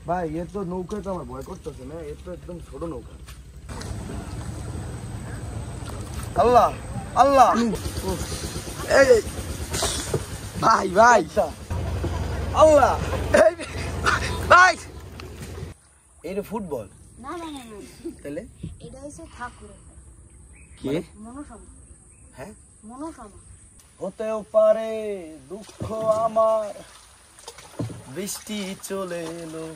ভাই এ তো নৌকা তো আমার ভয় করতেছে না, এ তো একদম ছোট নৌকা। আল্লাহ আল্লাহ ভাই ভাই আল্লাহ ভাই, এটা ফুটবল না না না না, তাহলে এটা হচ্ছে ঠাকুর কে? মনসামা। হ্যাঁ মনসামা হতেও পারে দুঃখ আমার, বৃষ্টি চলে এলো,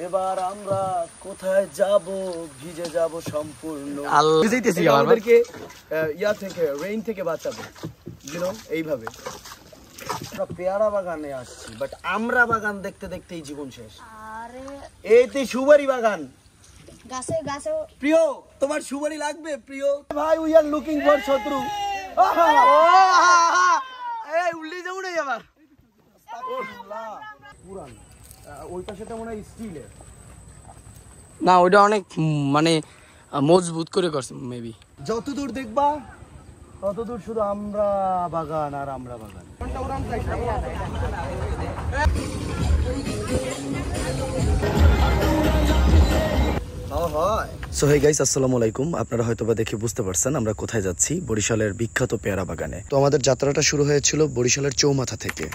এবার আমরা কোথায় যাব? ভিজে যাব সম্পূর্ণ। আল্লাহ বুঝাইতেছি এটা আমার আমাদেরকে ইয়া থেকে, রেইন থেকে বাঁচাবে, এইভাবে। আমরা পেয়ারা বাগানে আসছি, বাট আমরা বাগান দেখতে দেখতেই জীবন শেষ। আরে এইতে সুপারি বাগান। গাছে গাছে প্রিয়, তোমার সুপারি লাগবে প্রিয়? ভাই উই আর লুকিং ফর শত্রু। এই উল্লি যাবো না আবার। পুরান ওইটা, সেটা মনে হয় স্টিলের। না ওইটা অনেক মানে মজবুত করে করছে মেবি। যতদূর দেখবা ততদূর শুধু আমরা বাগান আর আমরা বাগান। সো হে গাইস, আসসালামু আলাইকুম। আপনারা হয়তোবা দেখে বুঝতে পারছেন আমরা কোথায় যাচ্ছি। বরিশালের বিখ্যাত পেয়ারা বাগানে। তো আমাদের যাত্রাটা শুরু হয়েছিল বরিশালের চৌমাথা থেকে।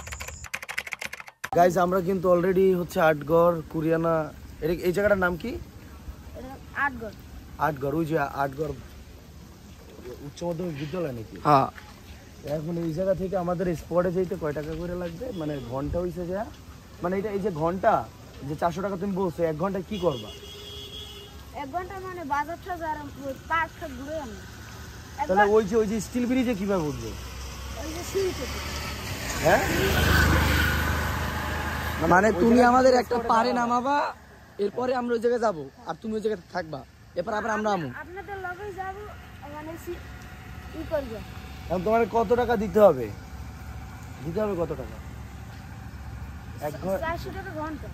গাইস আমরা কিন্তু অলরেডি হচ্ছে আটগড় কুরিয়ানা, এই জায়গাটার নাম কি? আটগড়। আটগড়, ওই যে আটগড় উচ্চ মাধ্যমিক বিদ্যালয় নাকি? হ্যাঁ, এখন এই জায়গা থেকে আমাদের স্পটে যেতে কয় টাকা করে লাগবে? মানে ঘন্টা হইছে যা, মানে এটা এই যে ঘন্টা যে 400 টাকা তুমি বলছো, 1 ঘন্টায় কি করবা? 1 ঘন্টা মানে বাজারটা যারা পার্কটা ঘুরে আনি। তাহলে ওই যে স্টিল ব্রিজে কিভাবে উঠবে? ওই যে সিঁড়ি থেকে। হ্যাঁ, মানে তুমি আমাদের একটা পারে নামাবা, এরপরে আমরা ওই জায়গায় যাবো আর তুমি ওই জায়গায় থাকবা, এরপর আবার আমরা আমু। আপনাদের লগেই যাব, মানে ই করবে। এখন তোমার কত টাকা দিতে হবে? দিতে হবে কত টাকা? 400 টাকা ঘন্টা।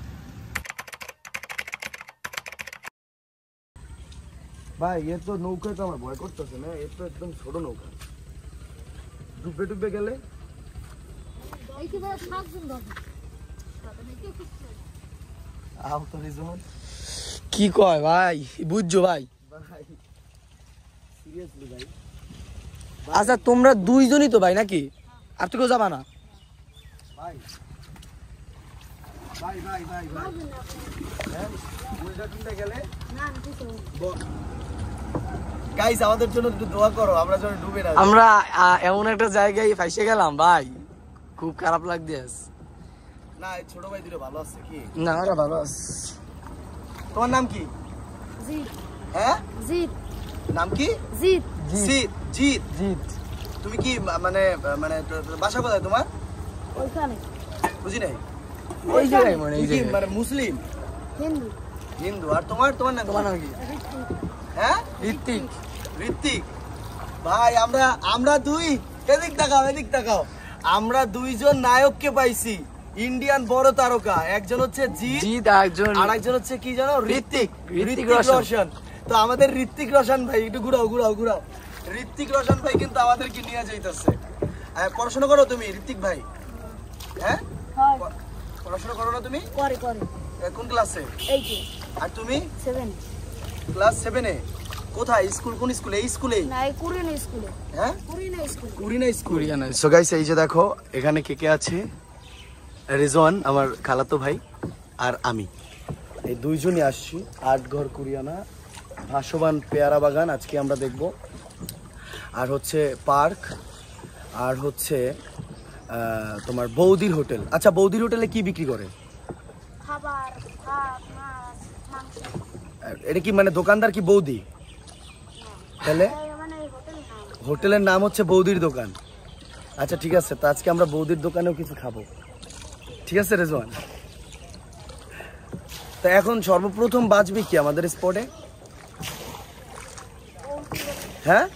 ভাই এ তো নৌকা তো আমার ভয় করতেছে না, এ তো একদম ছোট নৌকা, ডুবে ডুবে গেলে। এই কি ভাই সাতজন ধরবে। আও তো রিজন কি কয় ভাই, বুঝছো ভাই? ভাই সিরিয়াসলি ভাই। আচ্ছা তোমরা দুইজনই তো ভাই নাকি? আর তো কেউ যাবা না? ভাই ভাই ভাই ভাই ভাই হ্যাঁ, উল্টা টুল্টা গেলে না কিছু গাইস আমাদের জন্য একটু দোয়া করো, আমরা যেন ডুবে না। আমরা এমন একটা জায়গায় ফাইসে গেলাম ভাই, খুব খারাপ লাগতেছে। না এই ছোট ভাই দুটো ভালো আছে কি? না ওরা ভালো আছে। তোমার নাম কি? জিত। হ্যাঁ জিত। নাম কি? জিত। জিত। জিত। জিত। তুমি কি মানে মানে বাসা কোথায় তোমার? ওইখানে বুঝি নাই। ওই জায়গায় মানে এই তুমি কি জায়গায়। মানে মুসলিম? হিন্দু। হিন্দু। আর তোমার নাম কি? তোমার নাম কি? হ্যাঁ ঋত্বিক। ঋত্বিক। ভাই আমরা দুই, এদিক তাকাও, আমরা দুইজন নায়ককে পাইছি, ইন্ডিয়ান বড় তারকা। একজন হচ্ছে জিত আর একজন হচ্ছে কি জানো? ঋত্বিক রোশন। তো আমাদের ঋত্বিক রোশন ভাই, একটু ঘুরাও। ঋত্বিক রোশন ভাই কিন্তু আমাদেরকে নিয়ে যাইতেছে। পড়াশোনা করো তুমি ঋত্বিক ভাই? হ্যাঁ হয় পড়াশোনা করো না তুমি? করে কোন ক্লাসে? 8 আর তুমি? 7 ক্লাস 7-এ। কোথায় স্কুল? কোন স্কুলে? এই স্কুলে? না এই কুরিয়ানা স্কুলে। হ্যাঁ কুরিয়ানা স্কুল। কুরিয়ানা। সো গাইস এই যে দেখো এখানে কে আছে? রিজওয়ান আমার খালাতো ভাই আর আমি, এই দুইজনই আসছি আটঘর কুরিয়ানা ভাসমান পেয়ারা বাগান আজকে আমরা দেখব। আর হচ্ছে পার্ক, আর হচ্ছে তোমার বৌদির হোটেল। আচ্ছা বৌদির হোটেলে কি বিক্রি করে? খাবার, ভাত, মাছ, মাংস। এটা কি মানে দোকানদার কি বৌদি? তাহলে মানে হোটেলের নাম। হোটেলের নাম হচ্ছে বৌদির দোকান। আচ্ছা ঠিক আছে, তো আজকে আমরা বৌদির দোকানেও কিছু খাবো, ঠিক আছে রেজওয়ান? তা এখন সর্বপ্রথম বাজবে কি আমাদের স্পটে? হ্যাঁ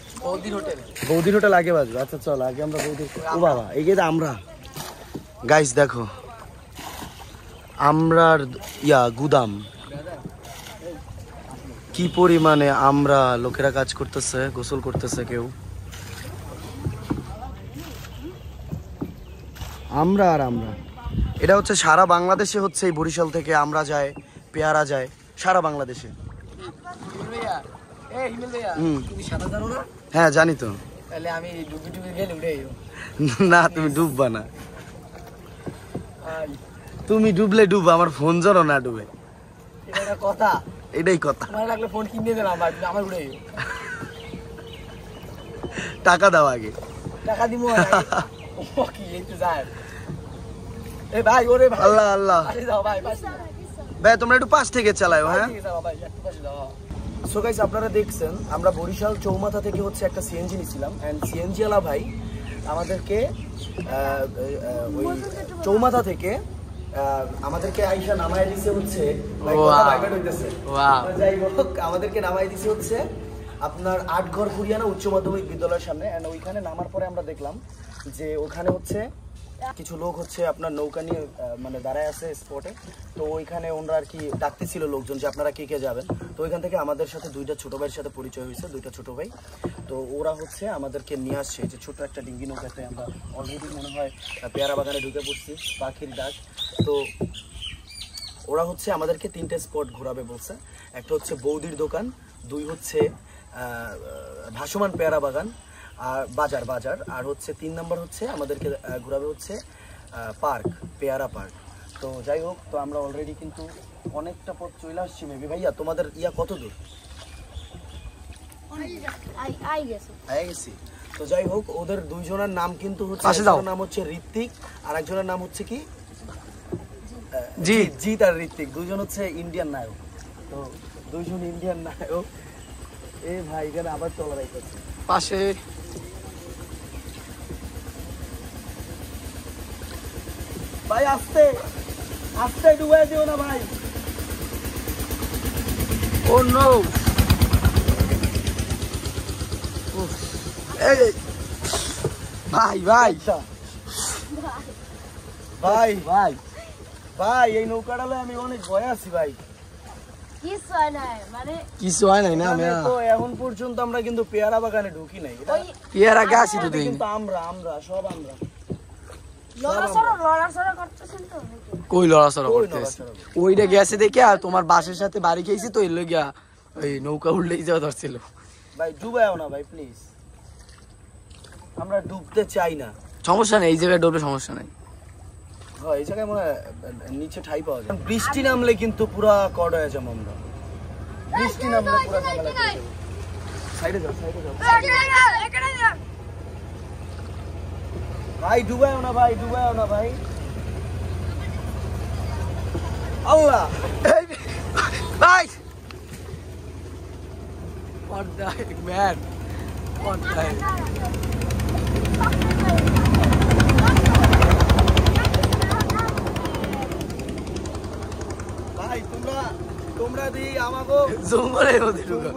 বৌদির হোটেল আগে বাজবে। আচ্ছা চল আগে আমরা বৌদির। ও বাবা এই যে আমরা গাইস দেখো আমরার গুদাম, কি পরিমাণে আমরা লোকেরা কাজ করতেছে, গোসল করতেছে কেউ। আমরা এটা হচ্ছে সারা বাংলাদেশে হচ্ছে এই বরিশাল থেকে আমরা যাই, পেয়ারা যায় সারা বাংলাদেশে। তুমি সাঁতার জানো না? হ্যাঁ জানি তো। তাহলে আমি ডুবে ডুবে গেলে উঠে না তুমি ডুববা না, তুমি ডুবলে ডুব, আমার ফোন যেন না ডুবে। এটা একটা কথা, এটাই কথা। তোমার লাগলে ফোন কিনে দিলাম ভাই, তুমি আমার উঠে টাকা দাও আগে। টাকা দিব ও কি একটু যায়। এ ভাই ওরে ভাই, আল্লাহ আল্লাহ। পাশে যাও ভাই, পাশে ভাই তোমরা একটু পাশ থেকে চালাও। হ্যাঁ যাও ভাই, একটু পাশে যাও। সো গাইস আপনারা দেখছেন আমরা বরিশাল চৌমাথা থেকে হচ্ছে একটা সিএনজি নিছিলাম, এন্ড সিএনজি ওয়ালা ভাই আমাদেরকে ওই চৌমাথা থেকে আমাদেরকে আইসা নামায় দিছে হচ্ছে, যাই হোক আমাদেরকে নামায় দিছে হচ্ছে আপনার আটঘর কুরিয়ানা উচ্চ মাধ্যমিক বিদ্যালয়ের সামনে। এন্ড ওইখানে নামার পরে আমরা দেখলাম যে ওখানে হচ্ছে কিছু লোক হচ্ছে আপনার নৌকা নিয়ে মানে দাঁড়ায় আছে স্পটে। তো ওইখানে ওনারা আর কি ডাকতেছিল লোকজন যে আপনারা কে কে যাবেন। তো ওইখান থেকে আমাদের সাথে দুইটা ছোট ভাইয়ের সাথে পরিচয় হয়েছে, দুইটা ছোট ভাই। তো ওরা হচ্ছে আমাদেরকে নিয়ে আসছে যে ছোট একটা ডিঙ্গি নৌকাতে। আমরা অলরেডি মনে হয় পেয়ারা বাগানে ঢুকে পড়ছি, পাখির ডাক। তো ওরা হচ্ছে আমাদেরকে 3টে স্পট ঘোরাবে বলছে। একটা হচ্ছে বৌদির দোকান, 2 হচ্ছে ভাসমান পেয়ারা বাগান আর বাজার, আর হচ্ছে 3 নম্বর হচ্ছে আমাদেরকে ঘোরাবে হচ্ছে পার্ক, পেয়ারা পার্ক। তো যাই হোক, তো আমরা অলরেডি কিন্তু অনেকটা পথ চলে আসছি। মেবি ভাইয়া তোমাদের কত দূর? আই গেছি। তো যাই হোক, ওদের দুইজনের নাম কিন্তু হচ্ছে, একজনের নাম হচ্ছে ঋত্বিক আর একজনের নাম হচ্ছে কি জিৎ আর ঋত্বিক, দুইজন হচ্ছে ইন্ডিয়ান নায়ক। তো দুইজন ইন্ডিয়ান নায়ক। এ ভাই এখানে আবার চলা রাখতেছে পাশে। ভাই আস্তে আস্তে ডুবাই দিও না ভাই। ও নো, ভাই ভাই ভাই ভাই ভাই এই নৌকাটালে আমি অনেক ভয় আছি ভাই। কিছু হয় নাই না, তো এখন পর্যন্ত আমরা কিন্তু পেয়ারা বাগানে ঢুকি নাই। পেয়ারা গাছই তো কিন্তু আমরা সব আমরা কই লড়াচড়া করতেছে। ওইটা গেছে দেখে আর তোমার বাসের সাথে বাড়ি খেয়েছি, তো এর লগিয়া ওই নৌকা উল্লেই যাওয়া ধরছিল। ভাই ডুবায়ও না ভাই প্লিজ, আমরা ডুবতে চাই না। সমস্যা নেই, এই জায়গায় ডুবলে সমস্যা নেই। হ্যাঁ এই জায়গায় মনে হয় নিচে ঠাই পাওয়া যায়। বৃষ্টি নামলে কিন্তু পুরা কড হয়ে যাবো আমরা। বৃষ্টি নামলে পুরা সাইডে যাও, সাইডে যাও ভাই। ডুবায়ও না ভাই, ডুবায়ও না ভাই। আল্লাহ ভাই, what the heck man, what the heck। ভাই তোমরা দি আমাগো জঙ্গলের মধ্যে ঢুকা।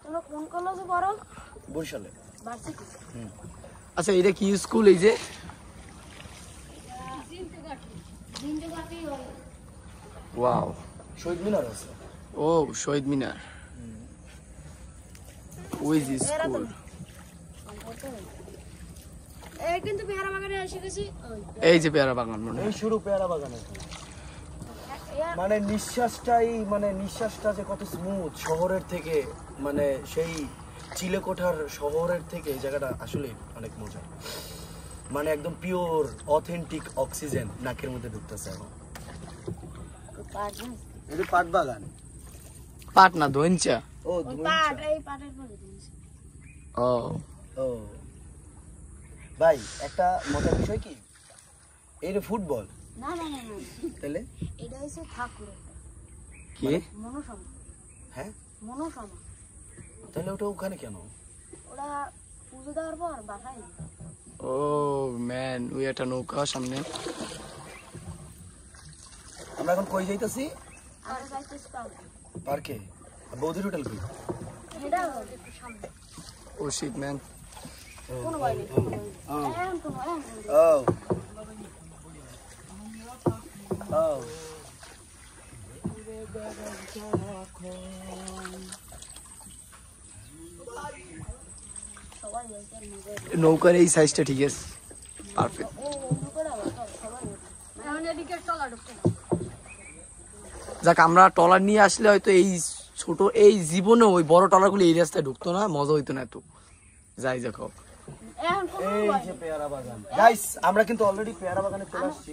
তোমরা কোন কলেজে পড়ো? বরিশালে। ভার্সিটি। আচ্ছা এটা কি স্কুল? এই যে ওয়াও, শহীদ মিনার আছে। ও শহীদ মিনার, ওই যে স্কুল। এই কিন্তু পেয়ারা বাগানে এসে গেছি। এই যে পেয়ারা বাগান, মানে এই শুরু পেয়ারা বাগানে। মানে নিঃশ্বাসটা যে কত স্মুথ শহরের থেকে, মানে সেই চিলেকোঠার শহরের থেকে এই জায়গাটা আসলে অনেক মজা। মানে একদম পিওর অথেন্টিক অক্সিজেন নাকের মধ্যে ঢুকতেছে এখন। এটা পাট বাগান, পাট না ধইঞ্চা। ও পাট, এই পাটের পরে দিয়েছে। ও ও ভাই একটা মজার বিষয় কি, এই যে ফুটবল না না না না, তাহলে এটা হইছে ঠাকুর কি মনসামা। হ্যাঁ মনসামা, তাহলে ওটা ওখানে কেন? ওরা পুজো দেওয়ার পর বাসায়। ও ম্যান, ওই একটা নৌকা সামনে। আমরা এখন কই যাইতাছি? আমরা যাইতেছি পার্কে। বৌদির হোটেল কি? এটা একটু সামনে। ও শিট ম্যান। কোন বাইরে এখন কোন ও ও নৌকার এই সাইজটা ঠিক আছে, পারফেক্ট। যাক আমরা ট্রলার নিয়ে আসলে হয়তো এই ছোট এই জীবনে ওই বড় ট্রলারগুলো এই রাস্তায় ঢুকতো না, মজা হইতো না এত। যাই দেখো এই যে পেয়ারা বাগান গাইস, আমরা কিন্তু অলরেডি পেয়ারা বাগানে চলে আসছি।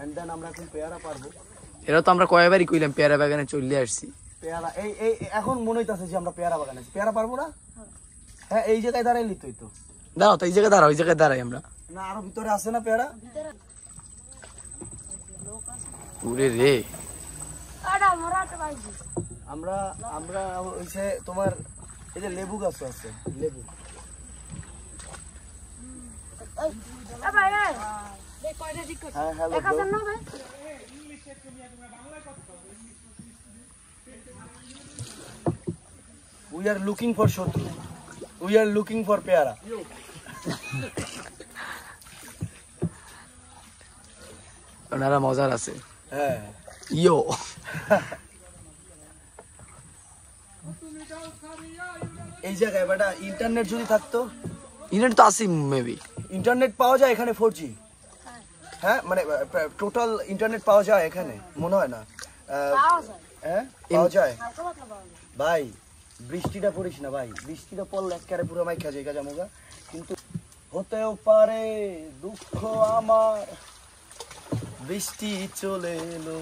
এন্ড দেন আমরা এখন পেয়ারা পারবো। এরা তো আমরা কয়েকবারই কইলাম পেয়ারা বাগানে চলে আসছি। পেয়ারা এই এই এখন মনে হইতাছে যে আমরা পেয়ারা বাগানে আছি। পেয়ারা পারবো না? হ্যাঁ, এই জায়গায় দাঁড়াইলি তুই তো। দাঁড়াও তো, এই জায়গায় দাঁড়াও, ওই জায়গায় দাঁড়াই আমরা। না আরো ভিতরে আছে না পেয়ারা? ওরে রে, আমরা আমরা হইছে তোমার এই যে লেবু গাছ আছে, লেবু। হ্যাঁ hello bro. We are looking for Shotru. We are looking for পেয়ারা। ওনারা মজার আছে। হ্যাঁ ইয়ো এই জায়গায় বেটা ইন্টারনেট যদি থাকতো। ইন্টারনেট তো আছে মেবি। ইন্টারনেট পাওয়া যায় এখানে 4G? হ্যাঁ মানে টোটাল ইন্টারনেট পাওয়া যায় এখানে? মনে হয় না। হ্যাঁ পাওয়া যায় ভাই। বৃষ্টিটা পড়িস না ভাই, বৃষ্টিটা পড়লে একেবারে পুরো মাইখা যায় জামুগা। কিন্তু হতেও পারে দুঃখ আমার, বৃষ্টি চলে এলো,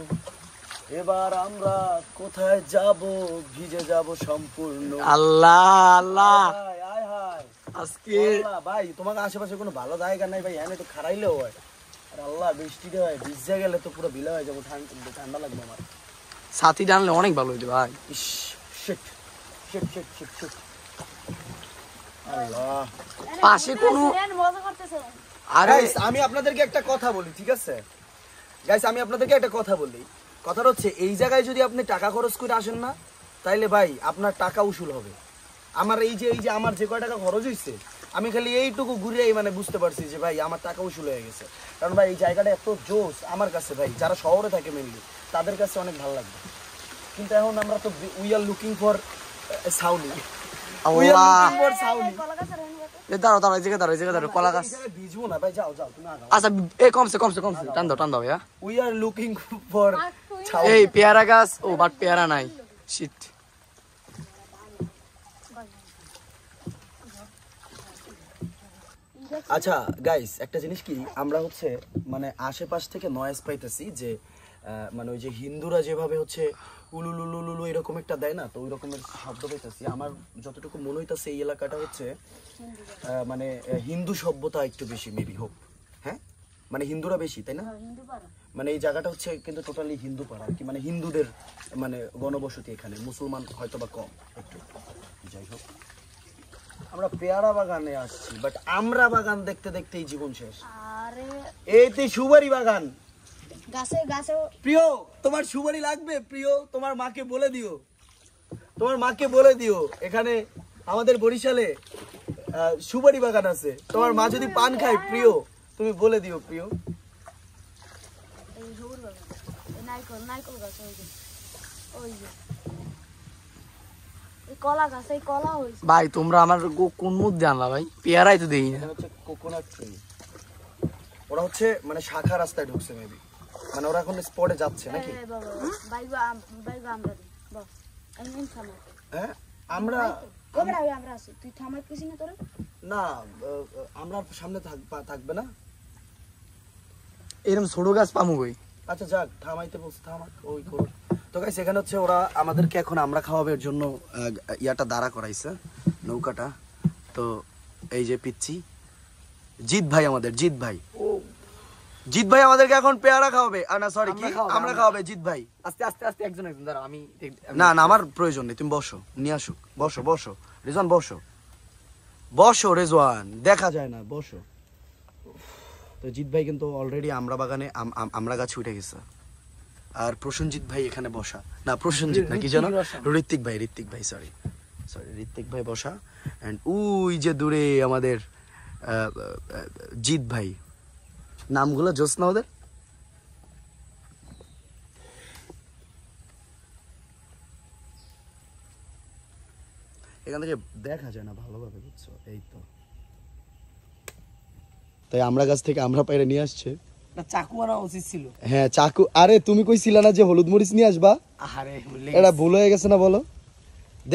এবার আমরা কোথায় যাব? ভিজে যাব সম্পূর্ণ। আল্লাহ আল্লাহ, হায় হায় হায় আজকে আল্লাহ ভাই, তোমার আশেপাশে কোনো ভালো জায়গা নাই ভাই? হ্যাঁ একটু খারাইলেও হয়। আর আল্লাহ বৃষ্টিটা হয়, ভিজে গেলে তো পুরো বিলা হয়ে যাবো, ঠান্ডা লাগবে আমার। ছাতি টানলে অনেক ভালো হইতো ভাই। ইস shit shit shit shit shit. Allah পাশে কোনো আরে গাইস, আমি আপনাদেরকে একটা কথা বলি, ঠিক আছে গাইস? আমি আপনাদেরকে একটা কথা বলি। কথাটা হচ্ছে এই জায়গায় যদি আপনি টাকা খরচ করে আসেন না, তাইলে ভাই আপনার টাকা উসুল হবে। আমার এই যে আমার যে কয় টাকা খরচ হয়েছে, আমি খালি এইটুকু ঘুরে মানে বুঝতে পারছি যে ভাই আমার টাকা উসুল হয়ে গেছে। কারণ ভাই এই জায়গাটা এত জোস আমার কাছে ভাই, যারা শহরে থাকে মেনলি তাদের কাছে অনেক ভালো লাগবে। কিন্তু এখন আমরা তো উই আর লুকিং ফর সাউনি। আল্লাহ সাউনি দাঁড়াও দাঁড়াও, এই জায়গায় দাঁড়াও, এই জায়গায় দাঁড়াও, কলা গাছ। ভিজবো না ভাই, যাও যাও তুমি আগাও। আচ্ছা এ কমছে কমছে কমছে, টান দাও ভাইয়া। উই আর লুকিং ফর এই পেয়ারা গাছ, ও বাট পেয়ারা নাই, শিট। আচ্ছা গাইস, একটা জিনিস কি, আমরা হচ্ছে মানে আশেপাশ থেকে নয়েজ পাইতেছি যে মানে ওই যে হিন্দুরা যেভাবে হচ্ছে উলুলুলুলু এরকম একটা দেয় না, তো ওই রকমের শব্দ পাইতেছি। আমার যতটুকু মনে হইতেছে এই এলাকাটা হচ্ছে মানে হিন্দু সভ্যতা একটু বেশি মেবি হোক। হ্যাঁ মানে হিন্দুরা বেশি, তাই না? মানে এই জায়গাটা হচ্ছে কিন্তু টোটালি হিন্দু পাড়া আর কি, মানে হিন্দুদের মানে গণবসতি এখানে, মুসলমান হয়তো বা কম একটু। যাই হোক, আমরা পেয়ারা বাগানে আসছি, বাট আমরা বাগান দেখতে দেখতেই জীবন শেষ। আরে এইতে সুপারি বাগান। গাছে গাছে প্রিয়, তোমার সুপারি লাগবে? প্রিয়, তোমার মাকে বলে দিও, তোমার মাকে বলে দিও এখানে আমাদের বরিশালে সুপারি বাগান আছে। তোমার মা যদি পান খায়, প্রিয় তুমি বলে দিও। প্রিয় এই সবুজ বাগান, এই নারকেল গাছ, ওই যে এই কলা গাছ, এই কলা হইছে ভাই তোমরা আমার কোন মুখ জানলা ভাই? পেয়ারাই তো দেই না। এটা হচ্ছে কোকোনাট ট্রি। ওরা হচ্ছে মানে শাখা রাস্তায় ঢুকছে মেবি, মানে ওরা এখন স্পটে যাচ্ছে নাকি? এই বাবা বাইগা আমরা বস আমি থামাই। হ্যাঁ আমরা কবরা আমরা আছি, তুই থামাই কিছু না তোরে না, আমরা সামনে থাকবে না। এরকম ছোট গাছ পামু কই? আচ্ছা যাক, থামাইতে বলছে থামাক, ওই করুন। তো গাইস, এখানে হচ্ছে ওরা আমাদেরকে এখন আমরা খাওয়াবের জন্য ইয়াটা দাঁড়া করাইছে, নৌকাটা। তো এই যে পিচ্ছি জিৎ ভাই, আমাদের জিৎ ভাই, জিৎ ভাই আমাদেরকে এখন পেয়ারা খাওয়াবে। না সরি, কি আমরা খাওয়াবে জিৎ ভাই। আস্তে আস্তে আস্তে, একজন একজন দাঁড়াও, আমি না না, আমার প্রয়োজন নেই, তুমি বসো, নিয়ে আসুক। বসো বসো রেজওয়ান, বসো বসো রেজওয়ান, দেখা যায় না, বসো। তো জিৎ ভাই কিন্তু অলরেডি আমরা বাগানে আমরা গাছে উঠে গেছে। আর প্রসেনজিৎ ভাই এখানে বসা, না প্রসেনজিৎ না, কি জানো, ঋত্বিক ভাই সরি ঋত্বিক ভাই বসা। এন্ড ওই যে দূরে আমাদের জিৎ ভাই, নামগুলো জোস না ওদের। এখান থেকে দেখা যায় না ভালোভাবে, বুঝছো? এই তো তাই আমরা গাছ থেকে আমরা পাইরে নিয়ে আসছে। চাকু আনা উচিত ছিল। হ্যাঁ চাকু, আরে তুমি কইছিলা না যে হলুদ মরিচ নিয়ে আসবা? আরে এটা ভুল হয়ে গেছে না বলো?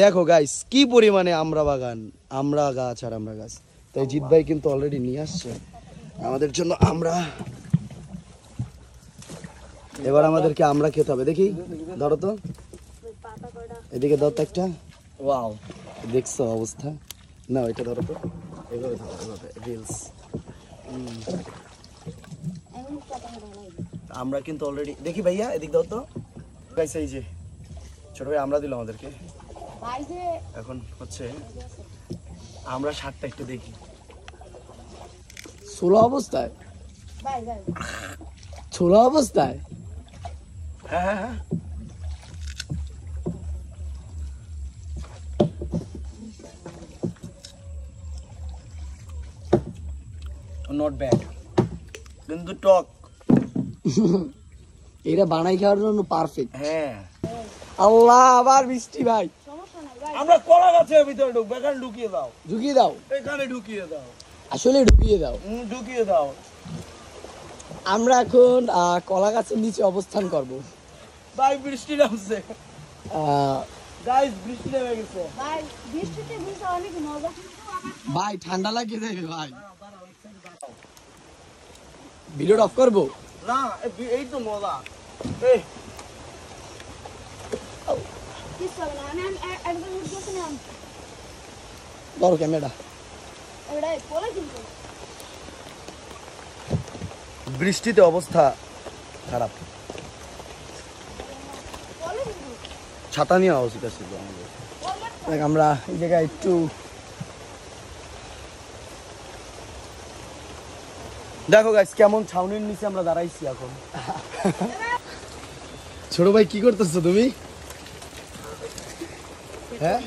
দেখো গাইস কি পরিমাণে আমরা বাগান, আমরা গাছ আর আমরা গাছ। তাই জিৎ ভাই কিন্তু অলরেডি নিয়ে আসছে আমাদের জন্য আমরা। এবার আমাদেরকে আমরা খেতে হবে। দেখি ধরো তো, এদিকে দাও তো একটা। ওয়াও, দেখছো অবস্থা? না এটা ধরো তো, এভাবে ধরো, এভাবে রিলস। আমরা কিন্তু অলরেডি দেখি ভাইয়া, এদিক দাও তো গাইস। এই যে ছোট ভাই আমরা দিল আমাদেরকে। এখন হচ্ছে আমরা স্বাদটা একটু দেখি। ছোলা অবস্থায়, ছোলা অবস্থায়। হ্যাঁ হ্যাঁ হ্যাঁ, নট ব্যাড, কিন্তু টক। এটা বানাই খাওয়ার জন্য পারফেক্ট। হ্যাঁ আল্লাহ, আবার বৃষ্টি ভাই। আমরা কলা গাছের ভিতরে ঢুকবো, এখানে ঢুকিয়ে দাও, ঢুকিয়ে দাও, এখানে ঢুকিয়ে দাও, আসলে ঢুকিয়ে দাও। ঢুকিয়ে দাও। আমরা এখন কলা গাছের নিচে অবস্থান করব। ভাই বৃষ্টি নামছে গাইস, বৃষ্টি নেমে গেছে ভাই, ঠান্ডা লাগিয়ে যাবে ভাই। ভিডিওটা অফ করবো? না এই তো মজা। ধরো ক্যামেরা। বৃষ্টিতে অবস্থা খারাপ, ছাতা নিয়ে আওয়া উচিত ছিল আমাদের। দেখ, আমরা এই জায়গায় একটু দেখো গাইস কেমন ছাউনির নিচে আমরা দাঁড়াইছি এখন। ছোট ভাই কি করতেছো তুমি? হ্যাঁ,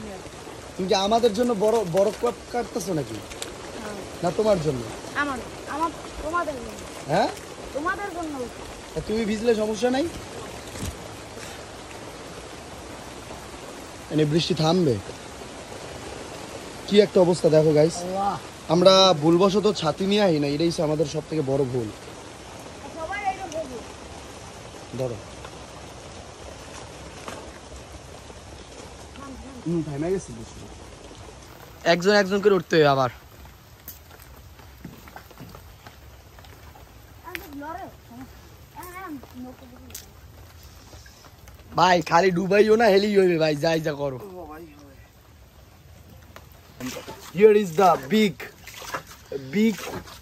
তুমি কি আমাদের জন্য বড় বড় কাটতেছো নাকি, না তোমার জন্য? তোমাদের জন্য। হ্যাঁ, তোমাদের জন্য। তুমি ভিজলে সমস্যা নাই, মানে বৃষ্টি থামবে। কি একটা অবস্থা দেখো গাইস। আমরা ভুলবশত ছাতি নিয়ে আই না, এটাই হচ্ছে আমাদের সব থেকে বড় ভুল। সবাই এটা বোঝে। ধরো থামে গেছে বৃষ্টি। একজন একজন করে উঠতে হবে আবার। ভাই খালি ডুবাইও না, হেলি হইবে ভাই, যাই যা করো। Here is the big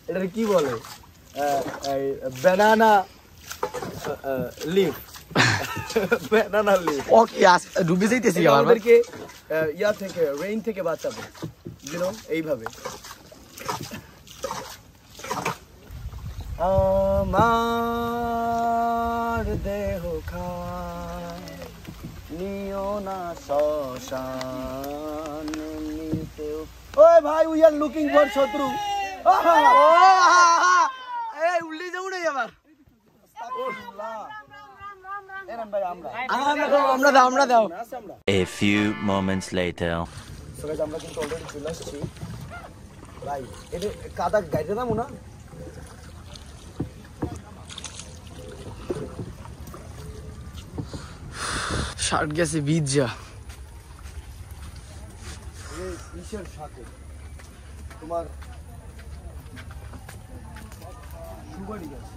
এটা কি বলে, banana leaf, banana leaf। ওকে, ডুবে যাইতেছি আবার। আমাদেরকে ইয়া থেকে, রেইন থেকে বাঁচাবে, you know, এইভাবে। আমার দেহ খায় নিও না শ্মশান নিতেও। ওই ভাই, উই আর লুকিং ফর শত্রু। এই উল্লি যাবো না আবার। আমরা দাও। A few moments later. আমরা কিন্তু অলরেডি চলে আসছি ভাই। এটা কাদা গাইতে দামো না? শার্ট গেছে ভিজা। কিসের সাথে তোমার সুপারি গাছ?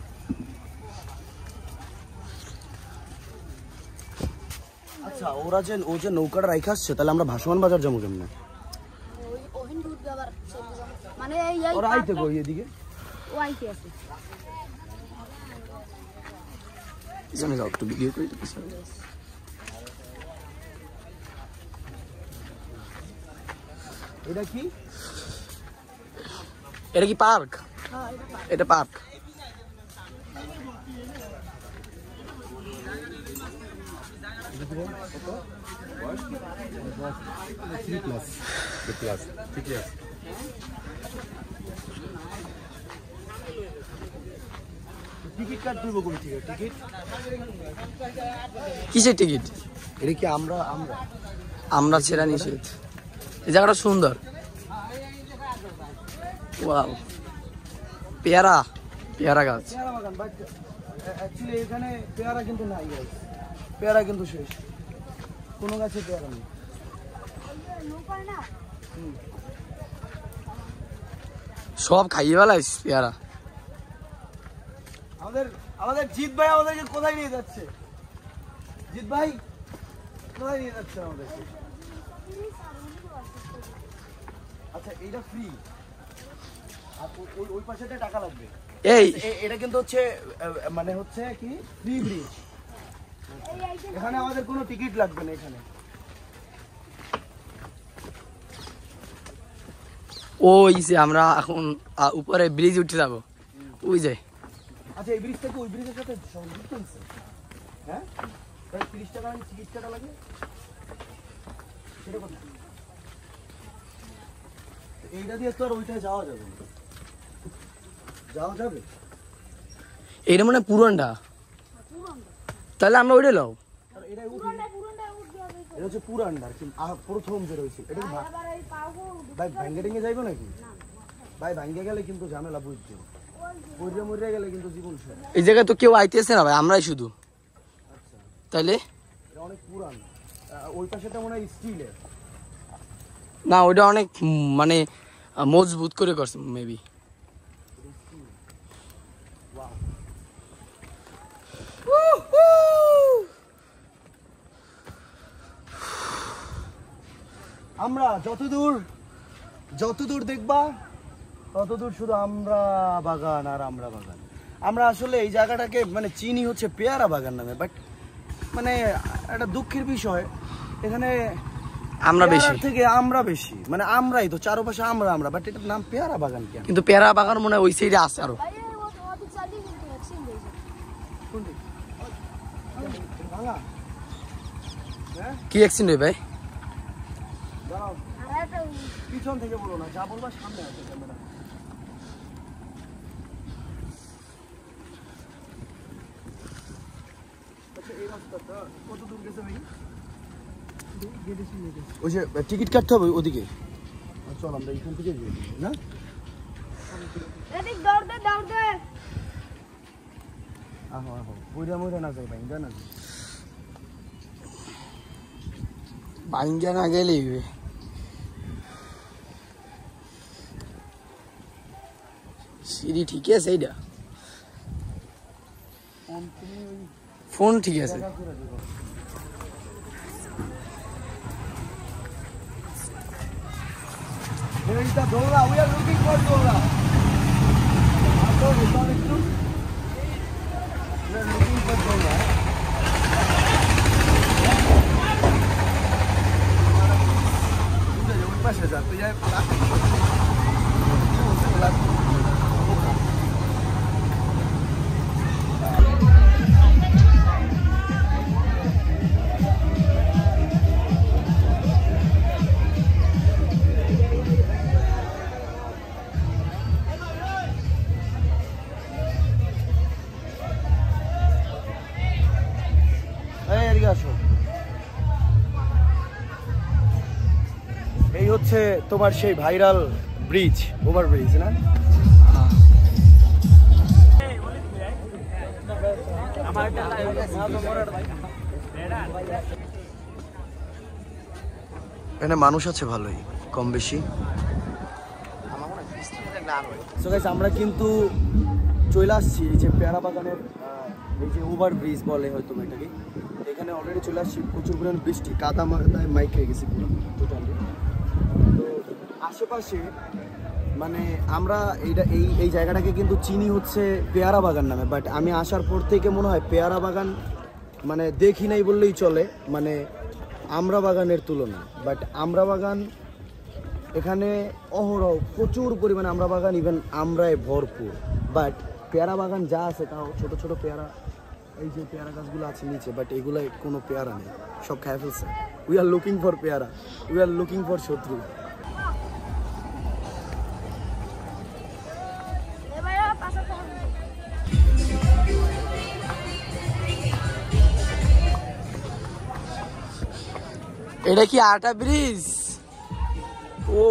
আচ্ছা, ওরা যে ও যে নৌকাটা রাইখা আসছে, তাহলে আমরা ভাসমান বাজার যাবো কেমনে? মানে ওরা আইতে কই এদিকে? ও আইতে আছে। পিছনে যাও, একটু ভিডিও করি তো পিছনে। এটা কি? এটা কি পার্ক? এটা পার্ক। টিকিট কাট দিব কোন থেকে? টিকিট কিসের টিকিট? এটা কি আমরা আমরা আমরা ছেড়া নিষেধ। এই জায়গাটা সুন্দর। ওয়াও, পেয়ারা। পেয়ারা গাছ। পেয়ারা বাগান, বাট অ্যাকচুয়ালি এখানে পেয়ারা কিন্তু নাই গাইস, পেয়ারা কিন্তু শেষ, কোনো গাছে পেয়ারা নেই। সব খাইয়ে বেলাইস পেয়ারা। আমাদের জিৎ ভাই আমাদেরকে কোথায় নিয়ে যাচ্ছে? জিৎ ভাই কোথায় নিয়ে যাচ্ছে আমাদেরকে? আচ্ছা এইটা ফ্রি, আর ওই পাশেটা টাকা লাগবে। এই এটা কিন্তু হচ্ছে মানে হচ্ছে কি ফ্রি ব্রিজ, এখানে আমাদের কোনো টিকিট লাগবে না এখানে। ওই যে আমরা এখন উপরে ব্রিজ উঠে যাবো, ওই যে। আচ্ছা এই ব্রিজ থেকে ওই ব্রিজের সাথে সংযুক্ত আছে? হ্যাঁ, 30 টাকা টিকিট কাটা লাগে, সেটা কথা। এইটা দিয়ে তো আর ওইটায় যাওয়া যাবে না, যাওয়া যাবে? এইটা মানে পুরানটা, তাহলে আমরা ওইটা লও। এটা হচ্ছে পুরানটা, প্রথম যে রয়েছে এটা কি ভাই ভাঙ্গে টেঙ্গে যাইবো নাকি? ভাই ভাঙ্গে গেলে কিন্তু ঝামেলা, বুঝছো, মরে মরে গেলে কিন্তু জীবন শেষ। এই জায়গায় তো কেউ আইতেছে না ভাই, আমরাই শুধু। তাইলে এটা অনেক পুরান, ওই পাশেটা মনে হয় স্টিলের। না, ওইটা অনেক মানে মজবুত করে করছে মেবি। আমরা যতদূর দেখবা ততদূর শুধু আমরা বাগান আর আমরা বাগান। আমরা আসলে এই জায়গাটাকে মানে চিনি হচ্ছে পেয়ারা বাগান নামে, বাট মানে একটা দুঃখের বিষয় এখানে আমরা বেশি থেকে আমরা বেশি, মানে আমরাই তো চারপাশে আমরা, বাট এটার নাম পেয়ারা বাগান কেন? কিন্তু পেয়ারা বাগান মনে হয় ওই সাইডে আছে আরো। কি অ্যাক্সিডেন্ট ভাই? দাঁড়াও, পিছন থেকে বলো না, যা বলবা সামনে আছে ক্যামেরা। আচ্ছা এই রাস্তাটা কত দূর গেছে ভাই? ওই যে টিকিট কাটতে হবে ওদিকে, চল আমরা এখান থেকে যাই না? আহো আহো, বইরা মইরা না যাই ভাই, জানা ভাঙ্গা না গেলে সিঁড়ি ঠিক আছে, এইটা ফোন ঠিক আছে। দৌড়া, we are looking for দৌড়া। We are looking for দৌড়া। ওই পাশে যা, তুই যাই এই হচ্ছে তোমার সেই ভাইরাল ব্রিজ, ওভার ব্রিজ না? এখানে মানুষ আছে ভালোই, কম বেশি। আমরা কিন্তু চলে আসছি এই যে পেয়ারা বাগানের এই যে ওভার ব্রিজ বলে হয়তো এটাকে, এখানে অলরেডি চলে আসছি। প্রচুর পরিমাণ বৃষ্টি, কাদা মাদায় মাইক হয়ে গেছে পুরো টোটালি। তো আশেপাশে মানে আমরা এই জায়গাটাকে কিন্তু চিনি হচ্ছে পেয়ারা বাগান নামে, বাট আমি আসার পর থেকে মনে হয় পেয়ারা বাগান মানে দেখি নাই বললেই চলে, মানে আমরা বাগানের তুলনা। বাট আমরা বাগান এখানে অহরহ প্রচুর পরিমাণে আমরা বাগান, ইভেন আমরায় ভরপুর। বাট পেয়ারা বাগান যা আছে তাও ছোট ছোট পেয়ারা, এই যে পেয়ারা গাছগুলো আছে নিচে, বাট এগুলোয় কোনো পেয়ারা নেই, সব খায় ফেলছে। উই আর লুকিং ফর পেয়ারা, উই আর লুকিং ফর শত্রু। এটা কি আটা ব্রিজ? ও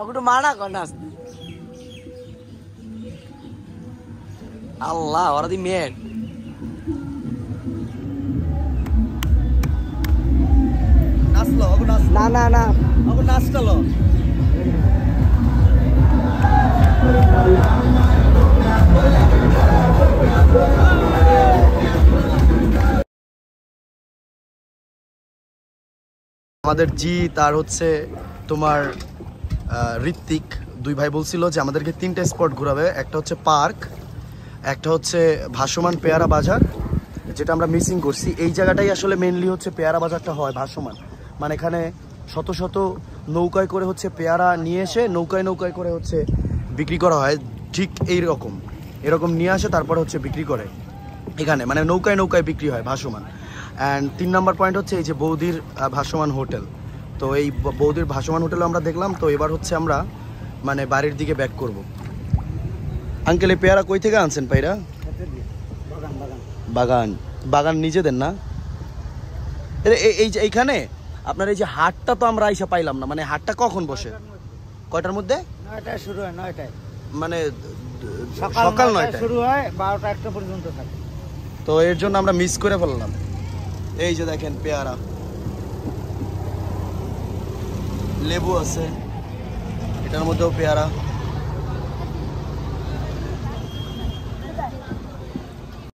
একটু মানা কর না আল্লাহ ওরা দি মেন নাচলো ওগো নাচলো না না না ওগো নাচলো আমাদের জিৎ আর হচ্ছে তোমার ঋত্বিক দুই ভাই বলছিল যে আমাদেরকে 3টে স্পট ঘোরাবে, একটা হচ্ছে পার্ক, একটা হচ্ছে ভাসমান পেয়ারা বাজার, যেটা আমরা মিসিং করছি। এই জায়গাটাই আসলে মেনলি হচ্ছে পেয়ারা বাজারটা হয় ভাসমান, মানে এখানে শত শত নৌকায় করে হচ্ছে পেয়ারা নিয়ে এসে নৌকায় নৌকায় করে হচ্ছে বিক্রি করা হয়। ঠিক এরকম নিয়ে আসে তারপরে হচ্ছে বিক্রি করে এখানে, মানে নৌকায় নৌকায় বিক্রি হয় ভাসমান। অ্যান্ড 3 নম্বর পয়েন্ট হচ্ছে এই যে বৌদির ভাসমান হোটেল। তো এই বৌদির ভাসমান হোটেল আমরা দেখলাম। তো এবার হচ্ছে আমরা মানে বাড়ির দিকে ব্যাক করব। আঙ্কেল এই পেয়ারা কই থেকে আনছেন পাইরা? বাগান নিজেদের না? এই যে এইখানে আপনার এই যে হাটটা তো আমরা আইসা পাইলাম না, মানে হাটটা কখন বসে? কয়টার মধ্যে? 9টায় শুরু হয়, 9টায় মানে সকাল 9টায় শুরু হয়, 12টা 1টা পর্যন্ত থাকে। তো এর জন্য আমরা মিস করে ফেললাম। এই যে দেখেন পেয়ারা, লেবু আছে এটার মধ্যেও পেয়ারা।